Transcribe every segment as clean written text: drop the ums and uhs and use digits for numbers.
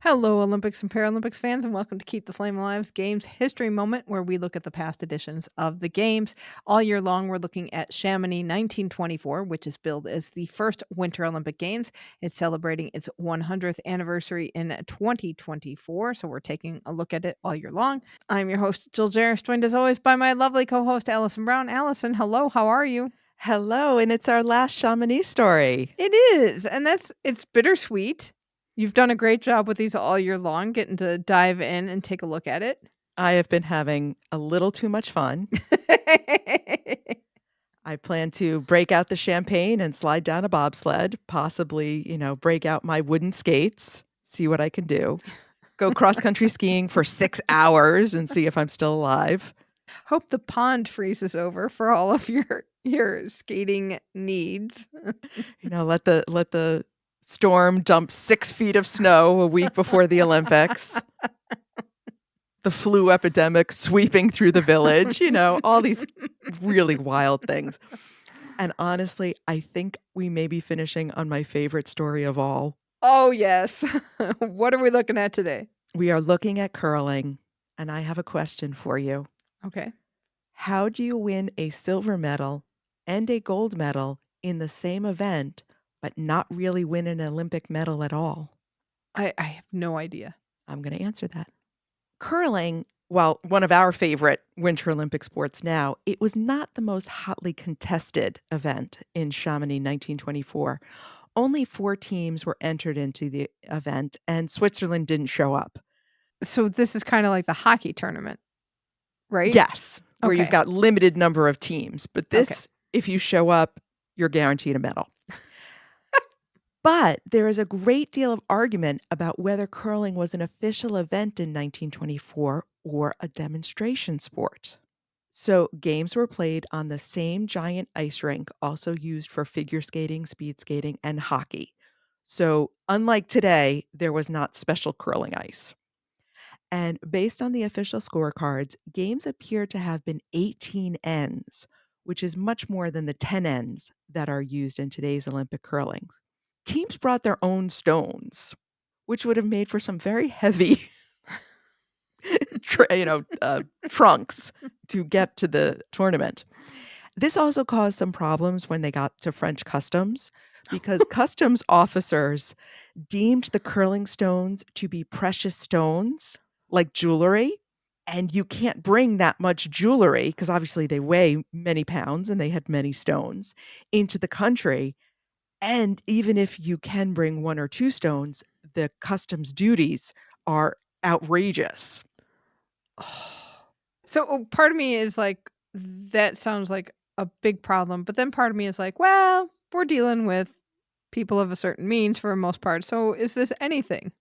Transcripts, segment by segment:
Hello, Olympics and Paralympics fans, and welcome to Keep the Flame Alive's Games History Moment, where we look at the past editions of the Games. All year long, we're looking at Chamonix 1924, which is billed as the first Winter Olympic Games. It's celebrating its 100th anniversary in 2024, so we're taking a look at it all year long. I'm your host, Jill Jaracz, joined as always by my lovely co-host, Alison Brown. Alison, hello, how are you? Hello, and it's our last Chamonix story. It is, and it's bittersweet. You've done a great job with these all year long, getting to dive in and take a look at it. I have been having a little too much fun. I plan to break out the champagne and slide down a bobsled, possibly, break out my wooden skates, see what I can do. Go cross country skiing for 6 hours and see if I'm still alive. Hope the pond freezes over for all of your skating needs. Let the storm dump 6 feet of snow a week before the Olympics. The flu epidemic sweeping through the village, all these really wild things. And honestly, I think we may be finishing on my favorite story of all. Oh, yes. What are we looking at today? We are looking at curling, and I have a question for you. Okay. How do you win a silver medal and a gold medal in the same event, but not really win an Olympic medal at all? I have no idea. I'm going to answer that. Curling, well, one of our favorite Winter Olympic sports now, it was not the most hotly contested event in Chamonix 1924. Only 4 teams were entered into the event, and Switzerland didn't show up. So this is kinda like the hockey tournament, right? Yes, where you've Okay. got limited number of teams, but Okay. this, if you show up, you're guaranteed a medal. But there is a great deal of argument about whether curling was an official event in 1924 or a demonstration sport. So, games were played on the same giant ice rink, also used for figure skating, speed skating, and hockey. So, unlike today, there was not special curling ice. And based on the official scorecards, games appear to have been 18 ends, which is much more than the 10 ends that are used in today's Olympic curling. Teams brought their own stones, which would have made for some very heavy trunks to get to the tournament. This also caused some problems when they got to French customs because customs officers deemed the curling stones to be precious stones, like jewelry. And you can't bring that much jewelry because obviously they weigh many pounds and they had many stones into the country. And even if you can bring 1 or 2 stones, the customs duties are outrageous. So, part of me is like, that sounds like a big problem, but then part of me is like, well, we're dealing with people of a certain means for the most part, so is this anything?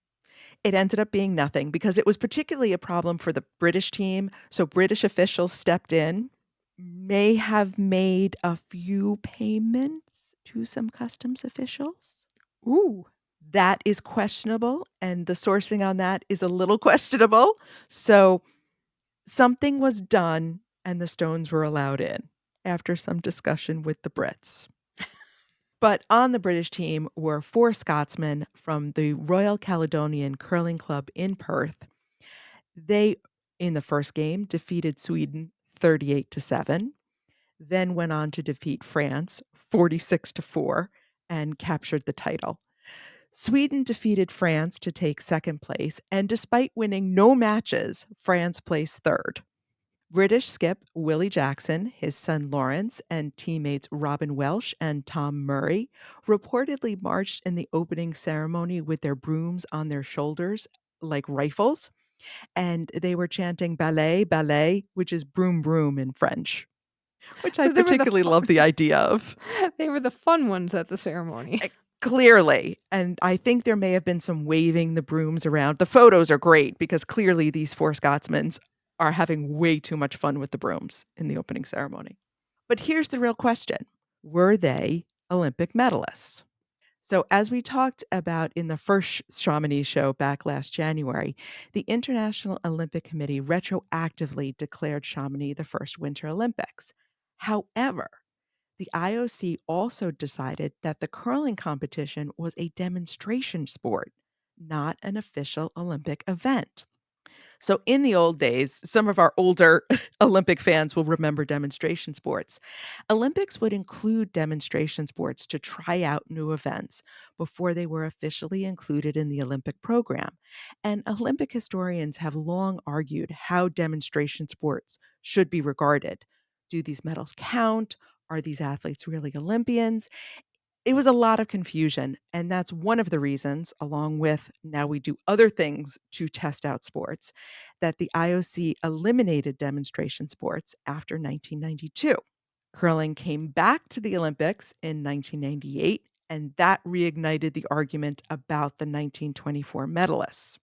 It ended up being nothing because it was particularly a problem for the British team. So British officials stepped in, may have made a few payments to some customs officials. Ooh. That is questionable, and the sourcing on that is a little questionable. So something was done, and the stones were allowed in after some discussion with the Brits. But on the British team were 4 Scotsmen from the Royal Caledonian Curling Club in Perth. They, in the first game, defeated Sweden 38-7, then went on to defeat France 46-4 and captured the title. Sweden defeated France to take second place, and despite winning no matches, France placed third. British skip Willie Jackson, his son Lawrence, and teammates Robin Welsh and Tom Murray reportedly marched in the opening ceremony with their brooms on their shoulders like rifles, and they were chanting ballet, ballet, which is broom, broom in French, which I So they were the particularly love the idea of. they were the fun ones at the ceremony. Eh, Clearly, and I think there may have been some waving the brooms around. The photos are great because clearly these 4 Scotsmen are having way too much fun with the brooms in the opening ceremony. But here's the real question. Were they Olympic medalists? So, as we talked about in the first Chamonix show back last January, the International Olympic Committee retroactively declared Chamonix the first Winter Olympics. However, the IOC also decided that the curling competition was a demonstration sport, not an official Olympic event. So, in the old days, some of our older Olympic fans will remember demonstration sports. Olympics would include demonstration sports to try out new events before they were officially included in the Olympic program. And Olympic historians have long argued how demonstration sports should be regarded. Do these medals count? Are these athletes really Olympians? It was a lot of confusion, and that's one of the reasons, along with now we do other things to test out sports, that the IOC eliminated demonstration sports after 1992. Curling came back to the Olympics in 1998, and that reignited the argument about the 1924 medalists.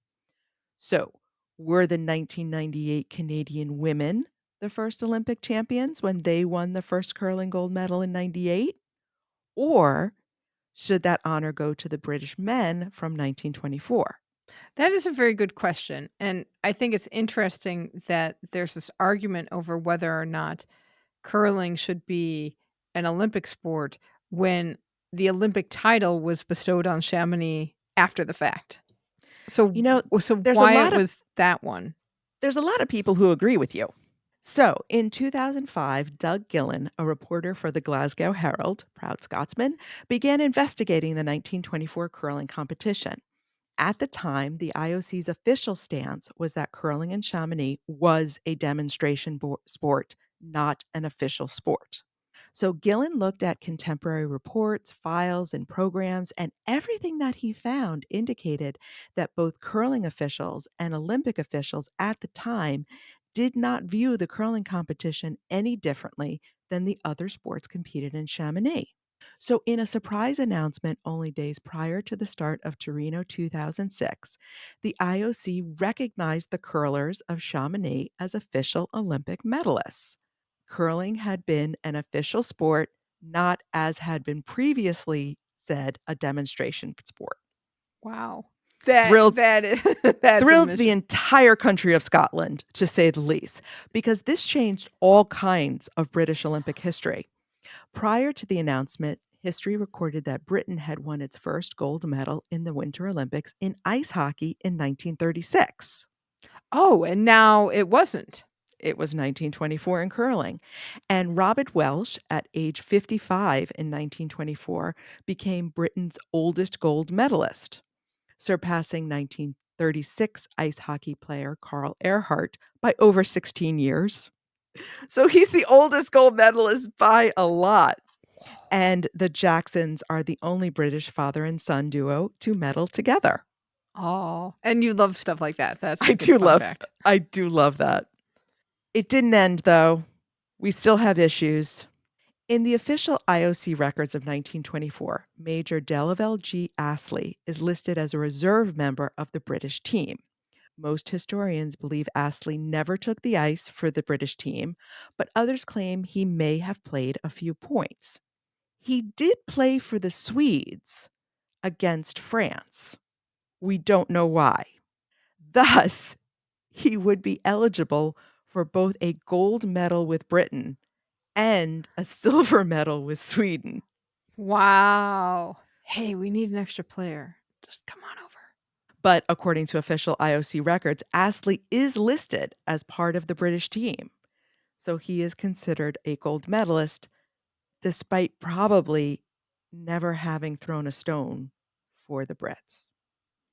So, were the 1998 Canadian women the first Olympic champions when they won the first curling gold medal in 98? Or should that honor go to the British men from 1924? That is a very good question. And I think it's interesting that there's this argument over whether or not curling should be an Olympic sport when the Olympic title was bestowed on Chamonix after the fact. You So know, so there's a why it lot of was that one? there's a lot of people who agree with you. So, in 2005, Doug Gillen, a reporter for the Glasgow Herald, proud Scotsman, began investigating the 1924 curling competition. At the time, the IOC's official stance was that curling in Chamonix was a demonstration sport, not an official sport. So Gillen looked at contemporary reports, files, and programs, and everything that he found indicated that both curling officials and Olympic officials at the time did not view the curling competition any differently than the other sports competed in Chamonix. So, in a surprise announcement only days prior to the start of Torino 2006, the IOC recognized the curlers of Chamonix as official Olympic medalists. Curling had been an official sport, not as had been previously said, a demonstration sport. Wow. Thrilled That is that's a thrilled the mission. entire country of Scotland, to say the least, because this changed all kinds of British Olympic history. Prior to the announcement, history recorded that Britain had won its first gold medal in the Winter Olympics in ice hockey in 1936. Oh, and now it wasn't. It was 1924 in curling. And Robert Welsh, at age 55 in 1924, became Britain's oldest gold medalist, surpassing 1936 ice hockey player Carl Earhart by over 16 years. So he's the oldest gold medalist by a lot. And the Jacksons are the only British father and son duo to medal together. Oh, and you love stuff like that. That's a I good do fun love fact. I do love that. It didn't end though. We still have issues. In the official IOC records of 1924, Major Delaval G. Astley is listed as a reserve member of the British team. Most historians believe Astley never took the ice for the British team, but others claim he may have played a few points. He did play for the Swedes against France. We don't know why. Thus, he would be eligible for both a gold medal with Britain and a silver medal with Sweden. Wow. Hey, we need an extra player. Just come on over. But according to official IOC records, Astley is listed as part of the British team. So he is considered a gold medalist despite probably never having thrown a stone for the Brits.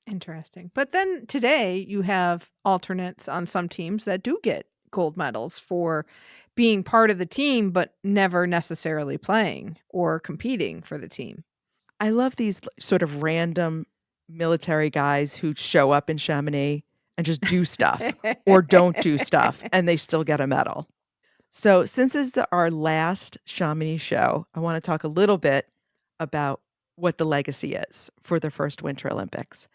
Interesting. But then today you have alternates on some teams that do get gold medals for being part of the team, but never necessarily playing or competing for the team. I love these sort of random military guys who show up in Chamonix and just do stuff or don't do stuff, and they still get a medal. So, since this is our last Chamonix show, I want to talk a little bit about what the legacy is for the first Winter Olympics.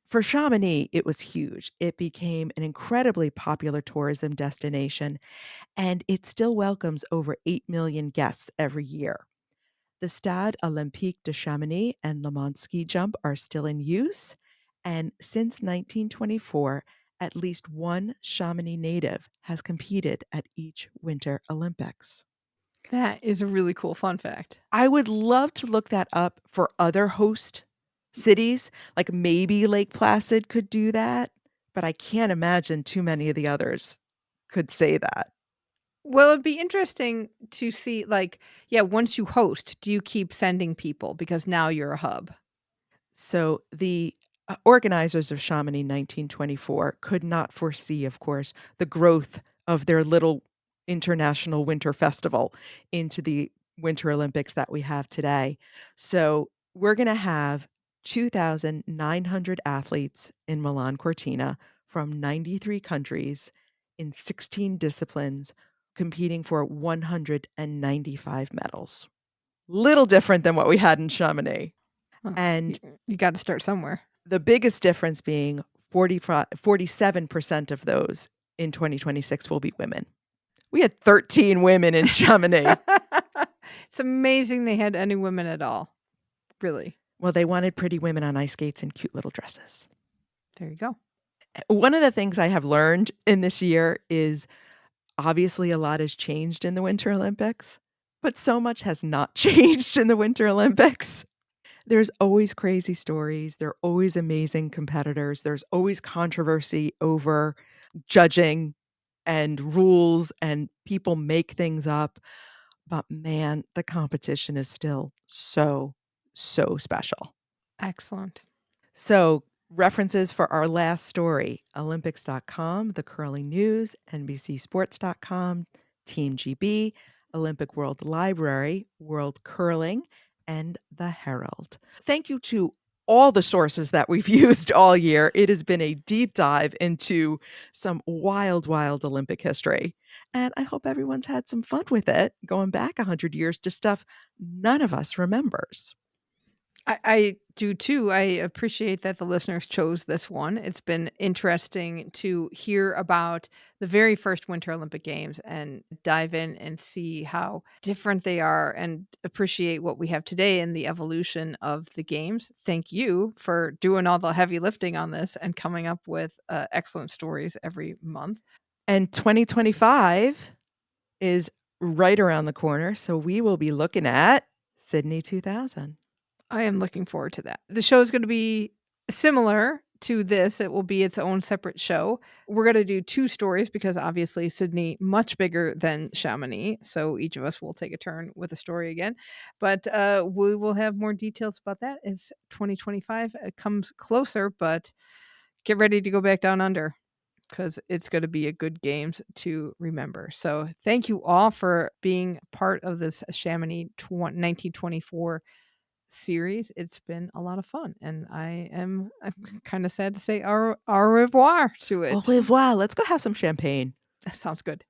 For Chamonix, it was huge. It became an incredibly popular tourism destination, and it still welcomes over 8 million guests every year. The Stade Olympique de Chamonix and Le Mans ski jump are still in use. And since 1924, at least one Chamonix native has competed at each Winter Olympics. That is a really cool fun fact. I would love to look that up for other host cities, like maybe Lake Placid could do that, but I can't imagine too many of the others could say that. Well, it'd be interesting to see, like, yeah, once you host, do you keep sending people because now you're a hub? So the organizers of Chamonix 1924 could not foresee, of course, the growth of their little international winter festival into the Winter Olympics that we have today. So we're going to have 2,900 athletes in Milan Cortina from 93 countries in 16 disciplines competing for 195 medals. Little different than what we had in Chamonix. Huh, And you gotta start somewhere. the biggest difference being 47% of those in 2026 will be women. We had 13 women in Chamonix. It's amazing they had any women at all, really. Well, they wanted pretty women on ice skates and cute little dresses. There you go. One of the things I have learned in this year is obviously a lot has changed in the Winter Olympics, but so much has not changed in the Winter Olympics. There's always crazy stories. There are always amazing competitors. There's always controversy over judging and rules, and people make things up. But man, the competition is still so, so special. Excellent. So, references for our last story: Olympics.com, The Curling News, NBCSports.com, Team GB, Olympic World Library, World Curling, and The Herald. Thank you to all the sources that we've used all year. It has been a deep dive into some wild, wild Olympic history. And I hope everyone's had some fun with it, going back 100 years to stuff none of us remembers. I do too. I appreciate that the listeners chose this one. It's been interesting to hear about the very first Winter Olympic Games and dive in and see how different they are and appreciate what we have today and the evolution of the games. Thank you for doing all the heavy lifting on this and coming up with excellent stories every month. And 2025 is right around the corner, so we will be looking at Sydney 2000. I am looking forward to that. The show is gonna be similar to this, it will be its own separate show. We're gonna do 2 stories because obviously Sydney much bigger than Chamonix, so each of us will take a turn with a story again. But, we will have more details about that as 2025, comes closer, but get ready to go back down under because it's gonna be a good games to remember. So, thank you all for being part of this Chamonix 1924 series. It's been a lot of fun, and I'm kinda sad to say au revoir to Au it. revoir. Let's go have some champagne. That sounds good.